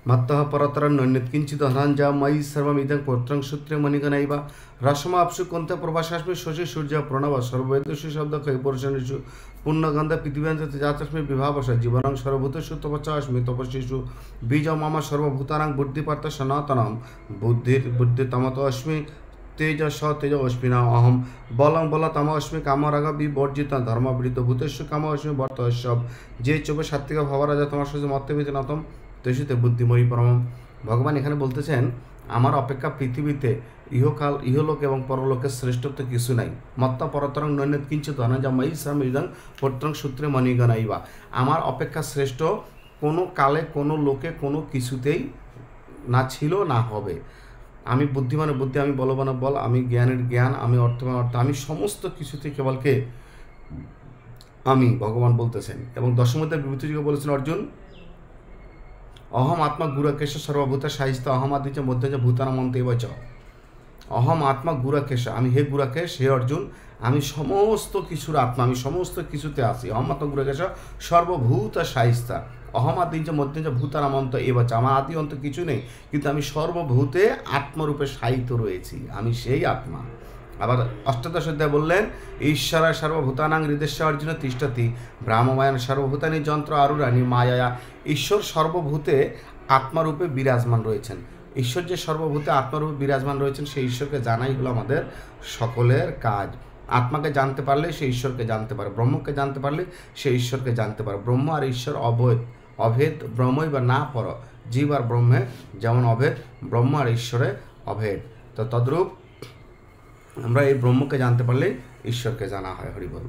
मत्तः परतरं नन्यत् किंचित् धनञ्जय मयि सर्वमिदं पुत्रं सूत्रे मणिगणैव रसमाप्सु कुन्त प्रभासास्मि शशि सूर्य प्रणव सर्ववेदेषु शब्दकैः पुरुषेषु पुण्यगन्ध पृथिव्यां जातस्मि विभावश जीवनं सर्वभूतेषु तपस्यास्मि तपस्विषु बीजं मम सर्वभूतानां बुद्धिपर्थ सनातनं बुद्धितमतोऽस्मि तेजस तेजस्विना अहम बलं बलतमस्मि कामराग विवर्जित धर्मवृत्त भूतेषु कामस्मि वर्तस्व जे चोपे सात्विक भवराजा তোমার সাথে মত্তবিতে নতম তেষিতে বুদ্ধিময়ী পরম। ভগবান এখানে বলতেছেন আমার অপেক্ষা পৃথিবীতে ইহকাল ইহলোক এবং পরলোকের শ্রেষ্ঠত্ব কিছু নাই। মত্ত পরতরং নৈন্যত কিঞ্চিত ধনঞ্জয় শ্রমিদং পত্রং সূত্রে মণিগণাইবা। আমার অপেক্ষা শ্রেষ্ঠ কোনো কালে কোনো লোকে কোনো কিছুতেই না ছিল না হবে। আমি বুদ্ধিমানের বুদ্ধি, আমি বলবানের বল, আমি জ্ঞানের জ্ঞান, আমি অর্থবান অর্থ, আমি সমস্ত কিছুতে কেবলকে আমি ভগবান বলতেছেন। এবং দশমধ্যে বিভূতিযোগে বলেছেন অর্জুন অহম আত্মা গুরাকেশ সর্বভূত সাহিত্য অহম আদিত্য মধ্যে যে ভূতানামন্তে বচ অহম আত্মা গুরাকেশ, আমি হে গুরাকেশ, হে অর্জুন, আমি সমস্ত কিছুর আত্মা, আমি সমস্ত কিছুতে আছি। অহম আত্মা গুরাকেশ সর্বভূত সাহিস্তা অহম আদি যে মধ্যে যে ভূতানামন্ত এ বচ, আমার আদি অন্ত কিছু নেই, কিন্তু আমি সর্বভূতে আত্মরূপে সাহিত্য রয়েছি, আমি সেই আত্মা। আবার অষ্টাদশ অধ্যায় বললেন ঈশ্বরায় সর্বভূতানাং হৃদস্য অর্জুন তিষ্ঠতি ব্রাহ্মমায়ন সর্বভূতানি যন্ত্র আরুরানি মায়া। ঈশ্বর সর্বভূতে আত্মারূপে বিরাজমান রয়েছেন। ঈশ্বর যে সর্বভূতে আত্মারূপে বিরাজমান রয়েছেন সেই ঈশ্বরকে জানাই হলো আমাদের সকলের কাজ। আত্মাকে জানতে পারলে সে ঈশ্বরকে জানতে পারে, ব্রহ্মকে জানতে পারলে সে ঈশ্বরকে জানতে পারে। ব্রহ্ম আর ঈশ্বর অভেদ ব্রহ্মই বা না পর, জীব আর ব্রহ্মে যেমন অভেদ, ব্রহ্ম আর ঈশ্বরে অভেদ। তো তদ্রূপ আমরা এই ব্রহ্মকে জানতে পারলে ঈশ্বরকে জানা হয়। হরি বল।